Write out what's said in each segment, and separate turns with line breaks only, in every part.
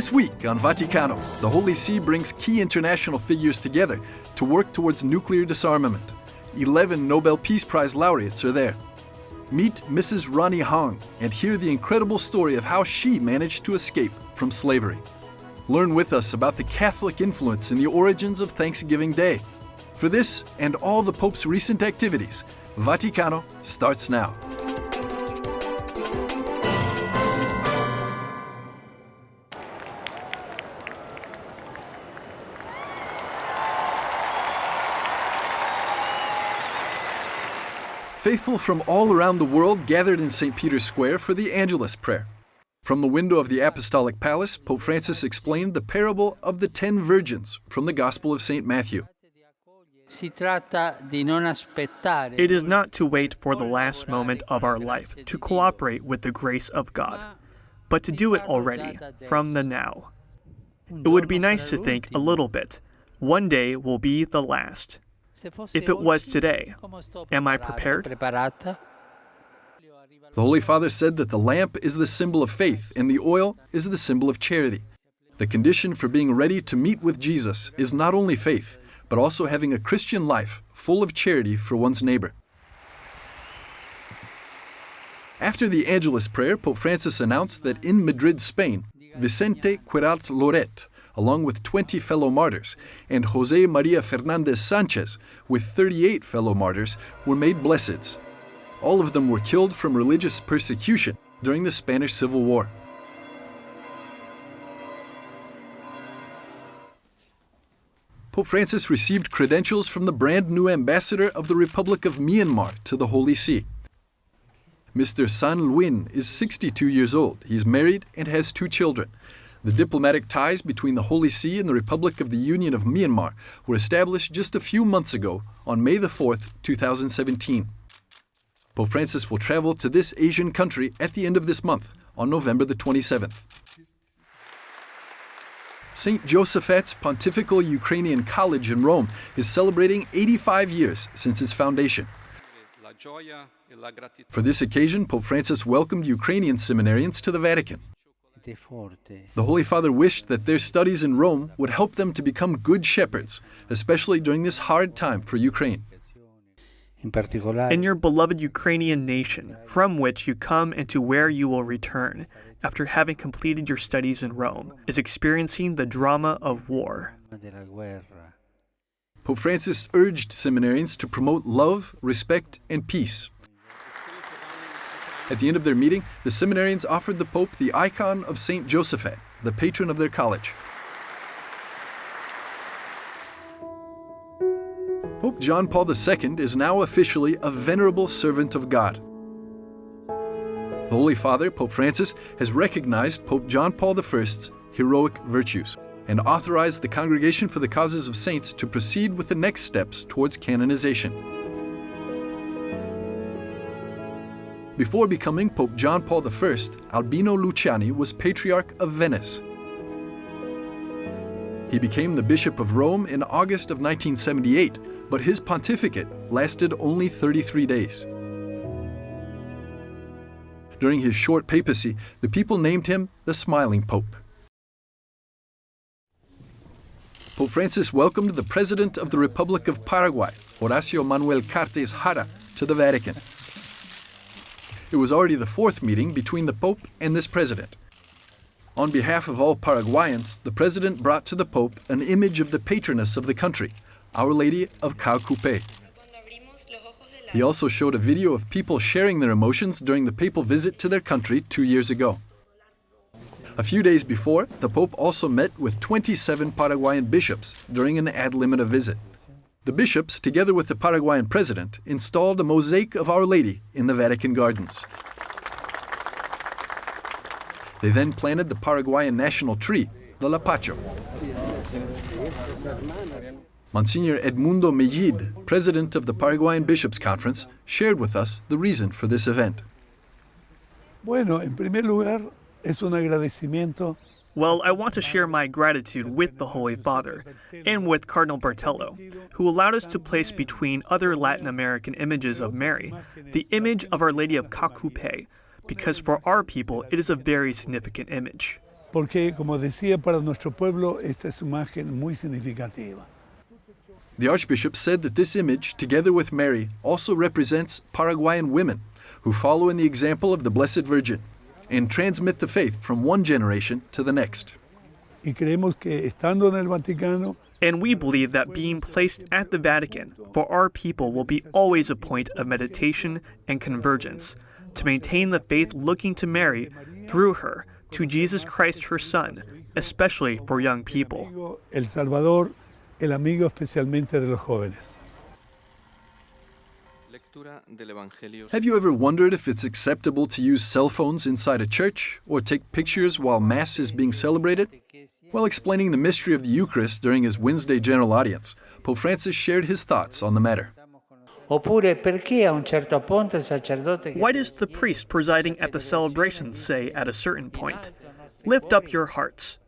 This week on Vaticano, the Holy See brings key international figures together to work towards nuclear disarmament. 11 Nobel Peace Prize laureates are there. Meet Mrs. Rani Hong and hear the incredible story of how she managed to escape from slavery. Learn with us about the Catholic influence in the origins of Thanksgiving Day. For this and all the Pope's recent activities, Vaticano starts now. Faithful from all around the world gathered in St. Peter's Square for the Angelus prayer. From the window of the Apostolic Palace, Pope Francis explained the parable of the 10 virgins from the Gospel of St. Matthew.
It is not to wait for the last moment of our life to cooperate with the grace of God, but to do it already, from the now. It would be nice to think a little bit. One day will be the last. If it was today, am I prepared?
The Holy Father said that the lamp is the symbol of faith and the oil is the symbol of charity. The condition for being ready to meet with Jesus is not only faith, but also having a Christian life full of charity for one's neighbor. After the Angelus prayer, Pope Francis announced that in Madrid, Spain, Vicente Queralt Loret, along with 20 fellow martyrs, and José María Fernández Sánchez, with 38 fellow martyrs, were made blesseds. All of them were killed from religious persecution during the Spanish Civil War. Pope Francis received credentials from the brand new ambassador of the Republic of Myanmar to the Holy See. Mr. San Luin is 62 years old. He's married and has 2 children. The diplomatic ties between the Holy See and the Republic of the Union of Myanmar were established just a few months ago on May the 4th, 2017. Pope Francis will travel to this Asian country at the end of this month, on November the 27th. St. Josaphat's Pontifical Ukrainian College in Rome is celebrating 85 years since its foundation. For this occasion, Pope Francis welcomed Ukrainian seminarians to the Vatican. The Holy Father wished that their studies in Rome would help them to become good shepherds, especially during this hard time for Ukraine.
In your beloved Ukrainian nation, from which you come and to where you will return, after having completed your studies in Rome, is experiencing the drama of war.
Pope Francis urged seminarians to promote love, respect, and peace. At the end of their meeting, the seminarians offered the Pope the icon of St. Josaphat, the patron of their college. Pope John Paul II is now officially a venerable servant of God. The Holy Father, Pope Francis, has recognized Pope John Paul I's heroic virtues and authorized the Congregation for the Causes of Saints to proceed with the next steps towards canonization. Before becoming Pope John Paul I, Albino Luciani was Patriarch of Venice. He became the Bishop of Rome in August of 1978, but his pontificate lasted only 33 days. During his short papacy, the people named him the Smiling Pope. Pope Francis welcomed the President of the Republic of Paraguay, Horacio Manuel Cartes Jara, to the Vatican. It was already the 4th meeting between the Pope and this president. On behalf of all Paraguayans, the president brought to the Pope an image of the patroness of the country, Our Lady of Calcupé. He also showed a video of people sharing their emotions during the papal visit to their country 2 years ago. A few days before, the Pope also met with 27 Paraguayan bishops during an ad limina visit. The bishops, together with the Paraguayan president, installed a mosaic of Our Lady in the Vatican gardens. They then planted the Paraguayan national tree, the lapacho. Monsignor Edmundo Mellid, president of the Paraguayan Bishops' Conference, shared with us the reason for this event.
Bueno, en primer lugar, es un agradecimiento.
Well, I want to share my gratitude with the Holy Father and with Cardinal Bertello, who allowed us to place between other Latin American images of Mary the image of Our Lady of Calcupé, because for our people it is a very significant image.
porque, como decía, para nuestro pueblo esta es una imagen muy significativa.
The Archbishop said that this image, together with Mary, also represents Paraguayan women who follow in the example of the Blessed Virgin and transmit the faith from one generation to the next.
Y creemos que estando en el Vaticano,
And we believe that being placed at the Vatican for our people will be always a point of meditation and convergence, to maintain the faith looking to Mary, through her, to Jesus Christ, her Son, especially for young people.
El Salvador, el amigo especialmente de los jóvenes.
Have you ever wondered if it's acceptable to use cell phones inside a church or take pictures while Mass is being celebrated? While explaining the mystery of the Eucharist during his Wednesday general audience, Pope Francis shared his thoughts on the matter.
Oppure perché a un certo punto il sacerdote...
Why does the priest presiding at the celebration say at a certain point, "Lift up your hearts"?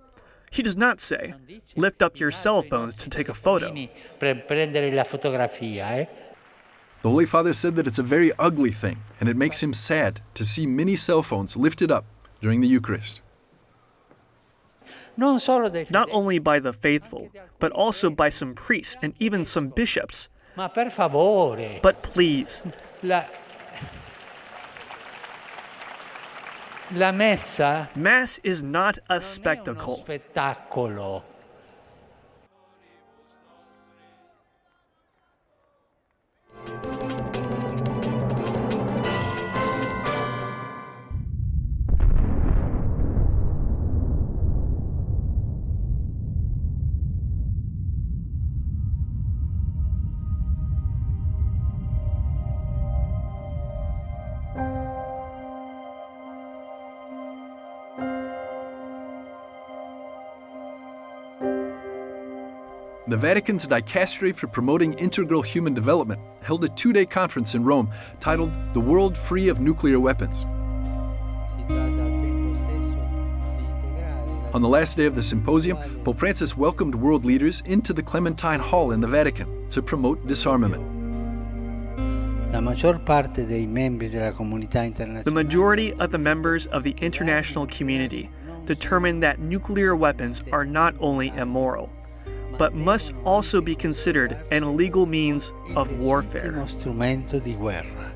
He does not say, "Lift up your cell phones to take a photo."
Per prendere la fotografia,
The Holy Father said that it's a very ugly thing, and it makes him sad to see many cell phones lifted up during the Eucharist.
Not only by the faithful, but also by some priests and even some bishops.
Ma per favore.
But please,
La messa
Mass is not a
non è uno
spectacle.
spettacolo.
The Vatican's Dicastery for Promoting Integral Human Development held a two-day conference in Rome titled "The World Free of Nuclear Weapons." On the last day of the symposium, Pope Francis welcomed world leaders into the Clementine Hall in the Vatican to promote disarmament.
La maggior parte dei membri della comunità internazionale.
The majority of the members of the international community determined that nuclear weapons are not only immoral, but must also be considered an illegal means of warfare.
Uno strumento di guerra.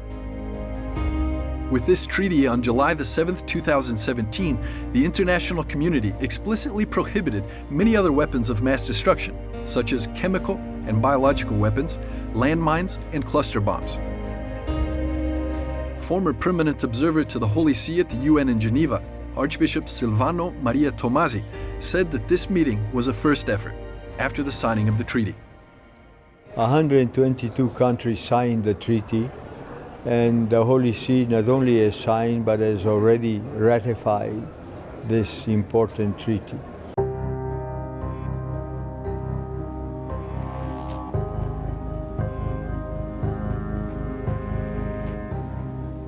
With this treaty on July the 7th, 2017, the international community explicitly prohibited many other weapons of mass destruction, such as chemical and biological weapons, landmines, and cluster bombs. Former permanent observer to the Holy See at the UN in Geneva, Archbishop Silvano Maria Tomasi, said that this meeting was a first effort after the signing of the treaty.
122 countries signed the treaty, and the Holy See not only has signed but has already ratified this important treaty.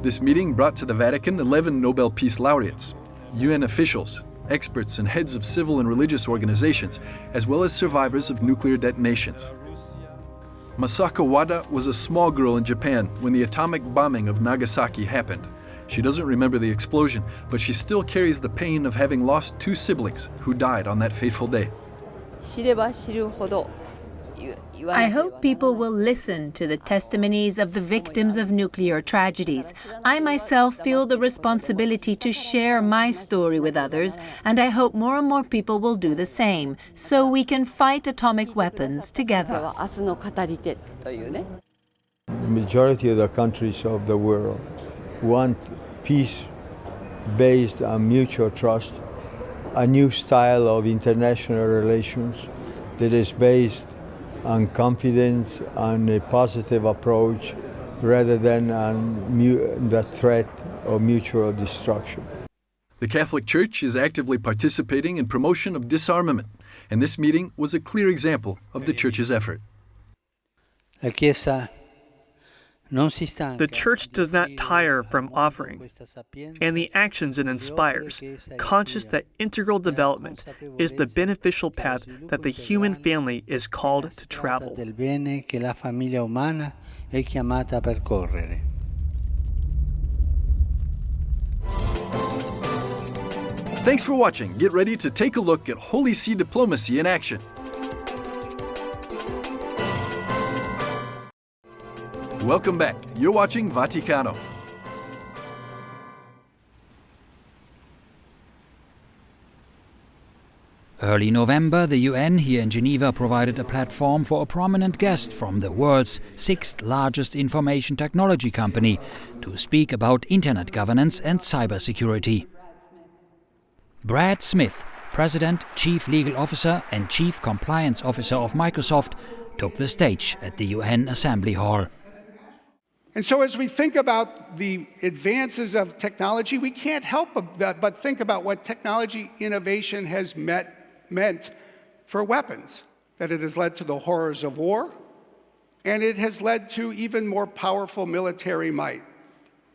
This meeting brought to the Vatican 11 Nobel Peace Laureates, UN officials, experts, and heads of civil and religious organizations, as well as survivors of nuclear detonations. Masako Wada was a small girl in Japan when the atomic bombing of Nagasaki happened. She doesn't remember the explosion, but she still carries the pain of having lost two siblings who died on that fateful day.
I hope people will listen to the testimonies of the victims of nuclear tragedies. I myself feel the responsibility to share my story with others, and I hope more and more people will do the same, so we can fight atomic weapons together.
The majority of the countries of the world want peace based on mutual trust, a new style of international relations that is based on confidence, on a positive approach, rather than on the threat of mutual destruction.
The Catholic Church is actively participating in promotion of disarmament, and this meeting was a clear example of the Church's effort.
La Chiesa non si stanca.
The Church does not tire from offering, and the actions it inspires, conscious that integral development is the beneficial path that the human family is called to travel.
Del bene che la famiglia umana è chiamata a percorrere.
Thanks for watching. Get ready to take a look at Holy See diplomacy in action. Welcome back. You're watching Vaticano.
Early November, the UN here in Geneva provided a platform for a prominent guest from the world's sixth largest information technology company to speak about internet governance and cybersecurity. Brad Smith, President, Chief Legal Officer and Chief Compliance Officer of Microsoft, took the stage at the UN Assembly Hall.
And so as we think about the advances of technology, we can't help but think about what technology innovation has meant for weapons, that it has led to the horrors of war, and it has led to even more powerful military might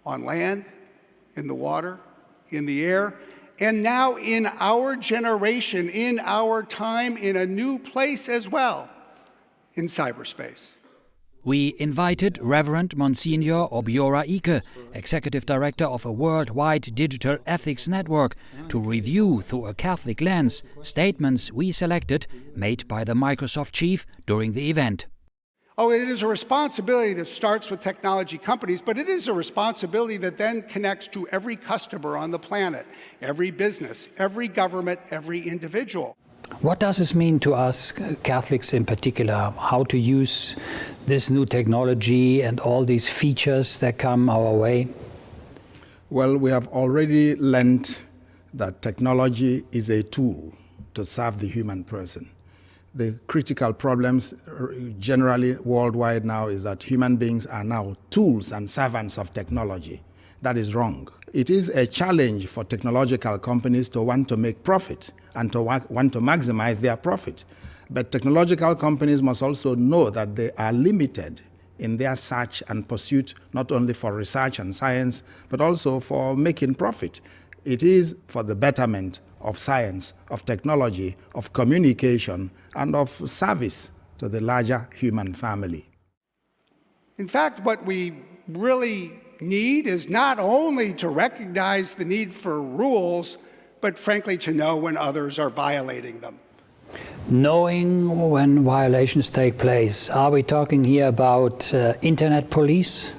on land, in the water, in the air, and now in our generation, in our time, in a new place as well, in cyberspace.
We invited Reverend Monsignor Obiora Ike, Executive Director of a worldwide digital ethics network, to review through a Catholic lens statements we selected made by the Microsoft chief during the event.
Oh, it is a responsibility that starts with technology companies, but it is a responsibility that then connects to every customer on the planet, every business, every government, every individual.
What does this mean to us Catholics in particular, how to use this new technology and all these features that come our way?
Well, we have already learned that technology is a tool to serve the human person. The critical problems generally worldwide now is that human beings are now tools and servants of technology. That is wrong. It is a challenge for technological companies to want to make profit and to want to maximize their profit. But technological companies must also know that they are limited in their search and pursuit, not only for research and science, but also for making profit. It is for the betterment of science, of technology, of communication, and of service to the larger human family.
In fact, what we really need is not only to recognize the need for rules, but frankly to know when others are violating them.
Knowing when violations take place, are we talking here about internet police?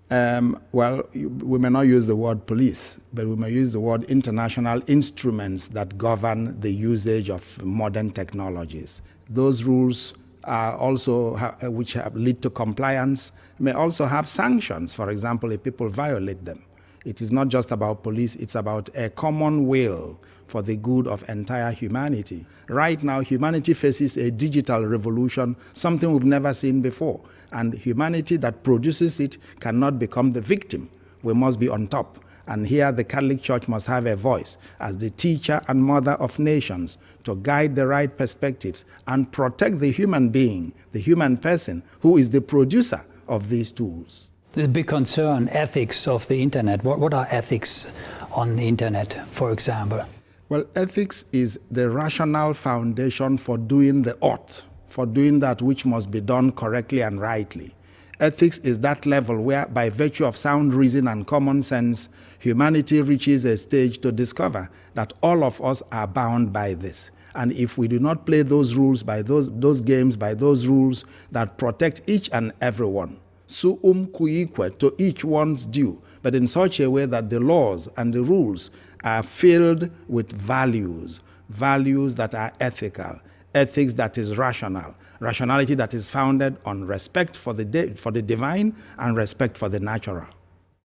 Well, we may not use the word police, but we may use the word international instruments that govern the usage of modern technologies. Those rules also which lead to compliance may also have sanctions. For example, if people violate them. It is not just about police, it's about a common will for the good of entire humanity. Right now, humanity faces a digital revolution, something we've never seen before. And humanity that produces it cannot become the victim. We must be on top. And here the Catholic Church must have a voice as the teacher and mother of nations to guide the right perspectives and protect the human being, the human person, who is the producer of these tools.
The big concern, ethics of the internet. What are ethics on the internet, for example?
Well, ethics is the rational foundation for doing the ought, for doing that which must be done correctly and rightly. Ethics is that level where, by virtue of sound reason and common sense, humanity reaches a stage to discover that all of us are bound by this. And if we do not play those rules, by those games, by those rules that protect each and everyone, kuikwe, to each one's due, but in such a way that the laws and the rules are filled with values that are ethical, ethics that is rational, rationality that is founded on respect for the divine and respect for the natural.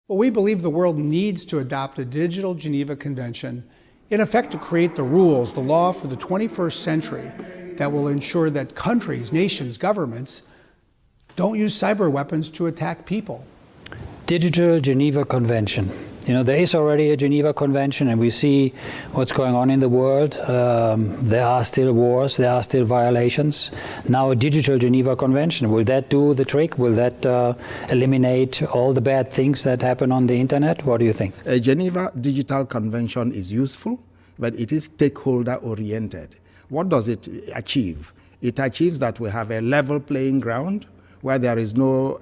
Well, we believe the world needs to adopt a digital Geneva Convention, in effect to create the rules, the law for the 21st century that will ensure that countries, nations, governments don't use cyber weapons to attack people.
Digital Geneva Convention. You know, there is already a Geneva Convention, and we see what's going on in the world. There are still wars, there are still violations. Now a digital Geneva Convention, will that do the trick? Will that eliminate all the bad things that happen on the internet? What do you think?
A Geneva Digital Convention is useful, but it is stakeholder-oriented. What does it achieve? It achieves that we have a level playing ground where there is no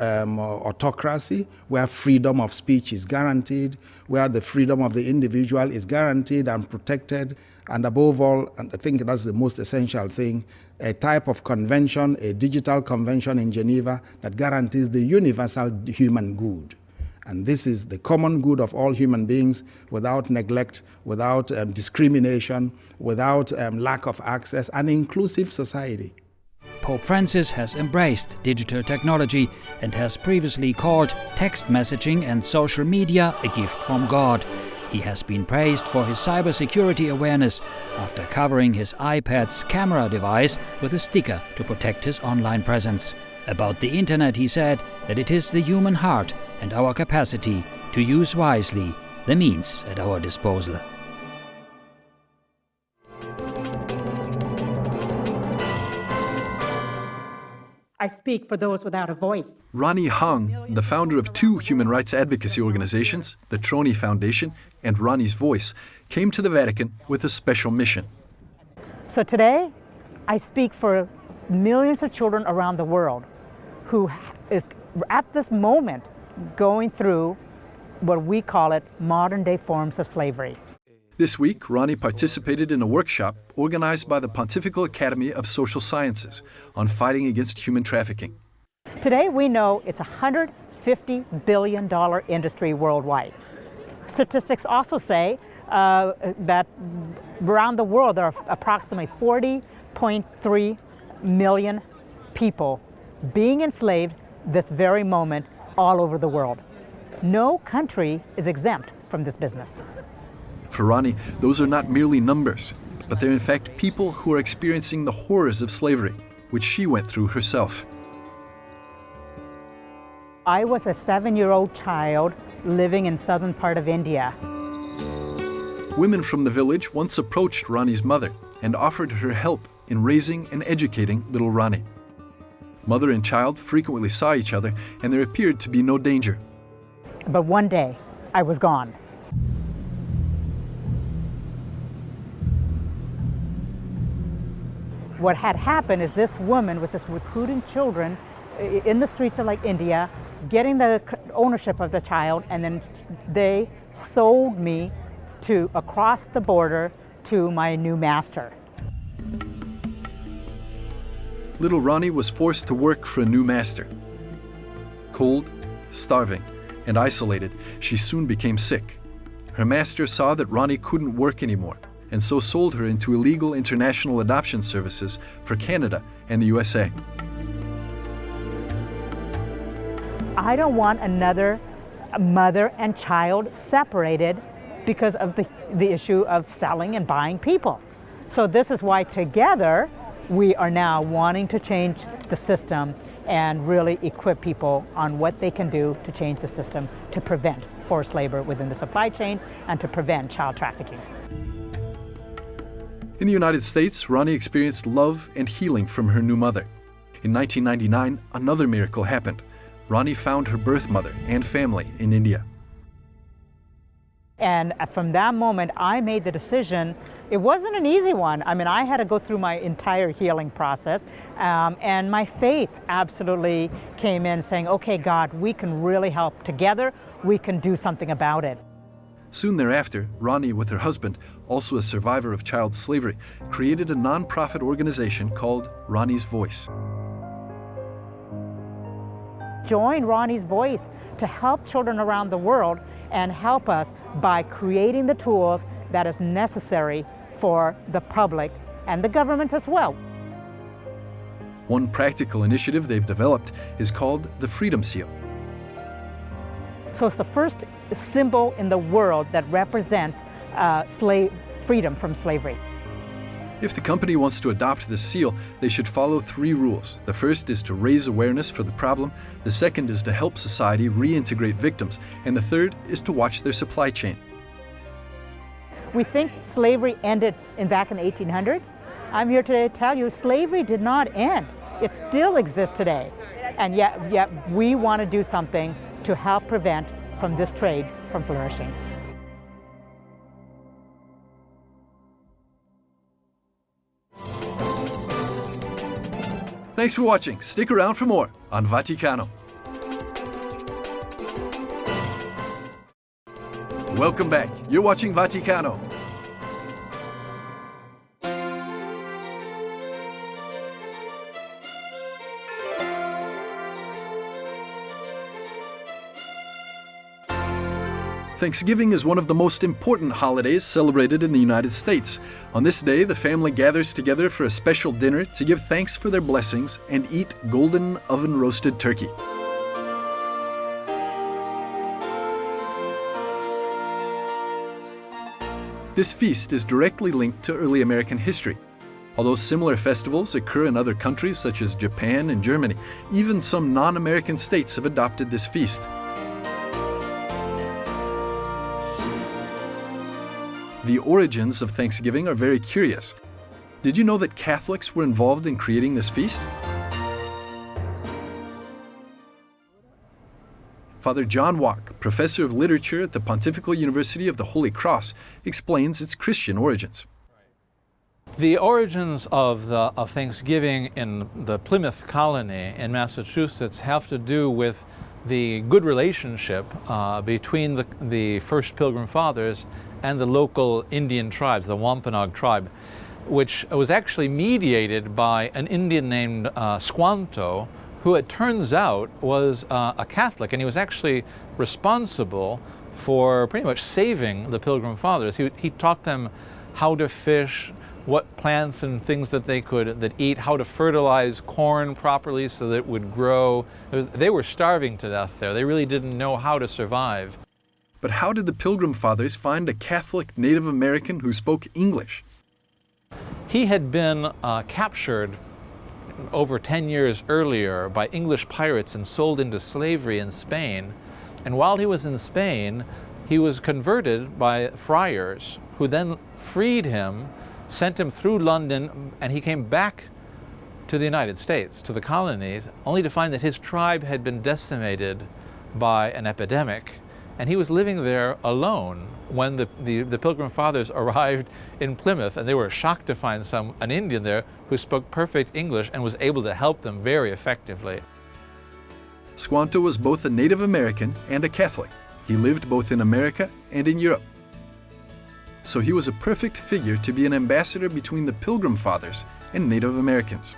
autocracy, where freedom of speech is guaranteed, where the freedom of the individual is guaranteed and protected, and above all, and I think that's the most essential thing, a type of convention, a digital convention in Geneva that guarantees the universal human good. And this is the common good of all human beings without neglect, without discrimination, without lack of access, an inclusive society.
Pope Francis has embraced digital technology and has previously called text messaging and social media a gift from God. He has been praised for his cybersecurity awareness after covering his iPad's camera device with a sticker to protect his online presence. About the internet, he said that it is the human heart and our capacity to use wisely the means at our disposal.
I speak for those without a voice.
Rani Hong, the founder of two human rights advocacy organizations, the Troni Foundation and Rani's Voice, came to the Vatican with a special mission.
So today, I speak for millions of children around the world who is at this moment going through what we call it modern-day forms of slavery.
This week, Rani participated in a workshop organized by the Pontifical Academy of Social Sciences on fighting against human trafficking.
Today we know it's a $150 billion industry worldwide. Statistics also say that around the world there are approximately 40.3 million people being enslaved this very moment all over the world. No country is exempt from this business.
For Rani, those are not merely numbers, but they're in fact people who are experiencing the horrors of slavery, which she went through herself.
I was a 7-year-old child living in southern part of India.
Women from the village once approached Rani's mother and offered her help in raising and educating little Rani. Mother and child frequently saw each other, and there appeared to be no danger.
But one day, I was gone. What had happened is this woman was just recruiting children in the streets of like India, getting the ownership of the child, and then they sold me to across the border to my new master.
Little Rani was forced to work for a new master. Cold, starving, and isolated, she soon became sick. Her master saw that Rani couldn't work anymore, and so sold her into illegal international adoption services for Canada and the USA.
I don't want another mother and child separated because of the issue of selling and buying people. So this is why together we are now wanting to change the system and really equip people on what they can do to change the system to prevent forced labor within the supply chains and to prevent child trafficking.
In the United States, Rani experienced love and healing from her new mother. In 1999, another miracle happened. Rani found her birth mother and family in India.
And from that moment, I made the decision. It wasn't an easy one. I mean, I had to go through my entire healing process, and my faith absolutely came in saying, okay, God, we can really help together. We can do something about it.
Soon thereafter, Rani, with her husband, also a survivor of child slavery, created a non-profit organization called Rani's Voice.
Join Rani's Voice to help children around the world and help us by creating the tools that is necessary for the public and the government as well.
One practical initiative they've developed is called the Freedom Seal.
So it's the first symbol in the world that represents freedom from slavery.
If the company wants to adopt this seal, they should follow 3 rules. The first is to raise awareness for the problem, the second is to help society reintegrate victims, and the third is to watch their supply chain.
We think slavery ended back in 1800. I'm here today to tell you slavery did not end. It still exists today. And yet we want to do something to help prevent from this trade from flourishing.
Thanks for watching. Stick around for more on Vaticano. Welcome back. You're watching Vaticano. Thanksgiving is one of the most important holidays celebrated in the United States. On this day, the family gathers together for a special dinner to give thanks for their blessings and eat golden oven-roasted turkey. This feast is directly linked to early American history. Although similar festivals occur in other countries such as Japan and Germany, even some non-American states have adopted this feast. The origins of Thanksgiving are very curious. Did you know that Catholics were involved in creating this feast? Father John Walk, professor of literature at the Pontifical University of the Holy Cross, explains its Christian origins.
The origins of Thanksgiving in the Plymouth colony in Massachusetts have to do with the good relationship between the first Pilgrim Fathers and the local Indian tribes, the Wampanoag tribe, which was actually mediated by an Indian named Squanto, who it turns out was a Catholic, and he was actually responsible for pretty much saving the Pilgrim Fathers. He taught them how to fish, what plants and things that they could eat, how to fertilize corn properly so that it would grow. They were starving to death there. They really didn't know how to survive.
But how did the Pilgrim Fathers find a Catholic Native American who spoke English?
He had been captured over 10 years earlier by English pirates and sold into slavery in Spain. And while he was in Spain, he was converted by friars who then freed him, sent him through London, and he came back to the United States, to the colonies, only to find that his tribe had been decimated by an epidemic. And he was living there alone when the Pilgrim Fathers arrived in Plymouth, and they were shocked to find an Indian there who spoke perfect English and was able to help them very effectively.
Squanto was both a Native American and a Catholic. He lived both in America and in Europe. So he was a perfect figure to be an ambassador between the Pilgrim Fathers and Native Americans.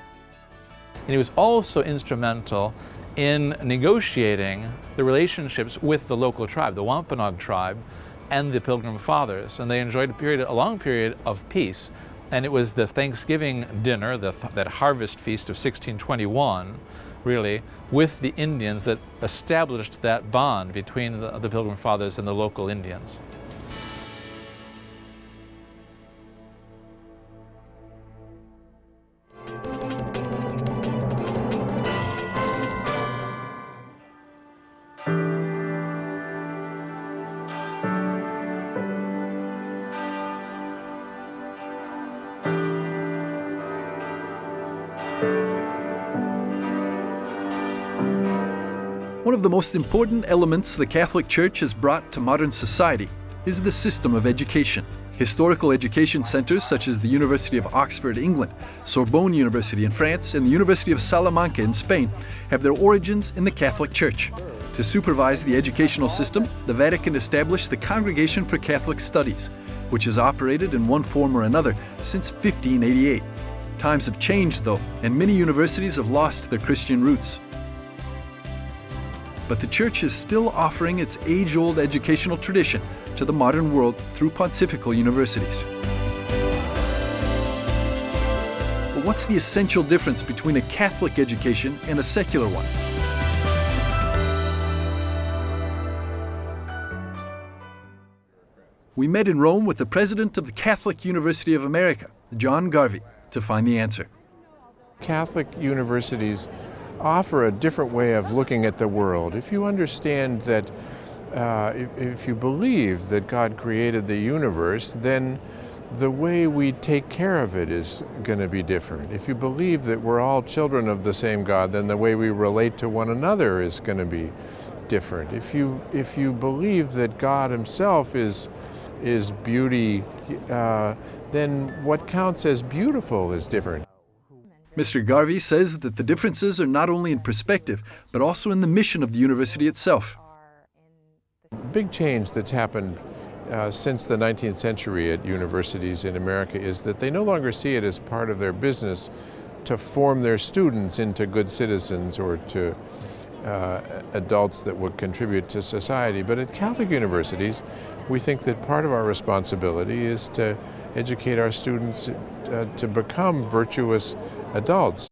And he was also instrumental in negotiating the relationships with the local tribe, the Wampanoag tribe, and the Pilgrim Fathers. And they enjoyed a long period of peace. And it was the Thanksgiving dinner, that harvest feast of 1621, really, with the Indians that established that bond between the Pilgrim Fathers and the local Indians.
One of the most important elements the Catholic Church has brought to modern society is the system of education. Historical education centers such as the University of Oxford, England, Sorbonne University in France, and the University of Salamanca in Spain have their origins in the Catholic Church. To supervise the educational system, the Vatican established the Congregation for Catholic Studies, which has operated in one form or another since 1588. Times have changed, though, and many universities have lost their Christian roots. But the Church is still offering its age-old educational tradition to the modern world through pontifical universities. But what's the essential difference between a Catholic education and a secular one? We met in Rome with the president of the Catholic University of America, John Garvey, to find the answer.
Catholic universities offer a different way of looking at the world. If you understand that, if you believe that God created the universe, then the way we take care of it is going to be different. If you believe that we're all children of the same God, then the way we relate to one another is going to be different. If you believe that God Himself is beauty, then what counts as beautiful is different.
Mr. Garvey says that the differences are not only in perspective, but also in the mission of the university itself.
Big change that's happened since the 19th century at universities in America is that they no longer see it as part of their business to form their students into good citizens or to adults that would contribute to society. But at Catholic universities, we think that part of our responsibility is to educate our students to become virtuous adults.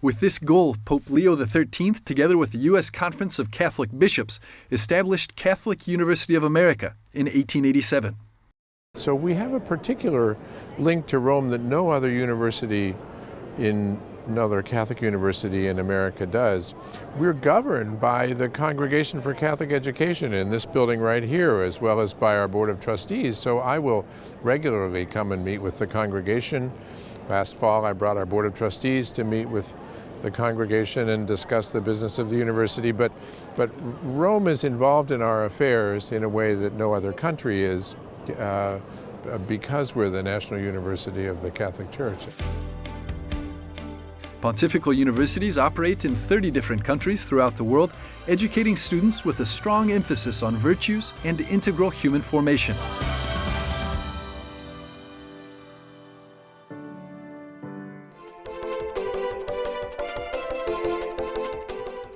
With this goal, Pope Leo XIII, together with the U.S. Conference of Catholic Bishops, established Catholic University of America in 1887.
So we have a particular link to Rome that no other university another Catholic university in America does. We're governed by the Congregation for Catholic Education in this building right here, as well as by our Board of Trustees. So I will regularly come and meet with the congregation. Last fall, I brought our Board of Trustees to meet with the congregation and discuss the business of the university. But Rome is involved in our affairs in a way that no other country is, because we're the national university of the Catholic Church.
Pontifical universities operate in 30 different countries throughout the world, educating students with a strong emphasis on virtues and integral human formation.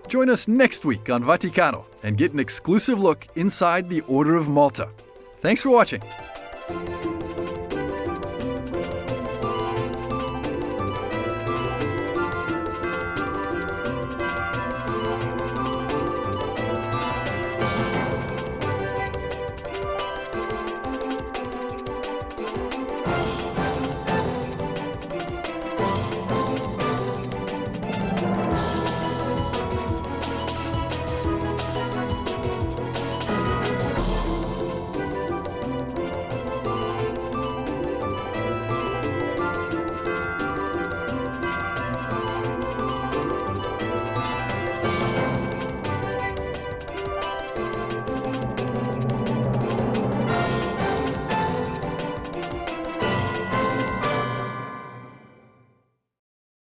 Join us next week on Vaticano and get an exclusive look inside the Order of Malta. Thanks for watching.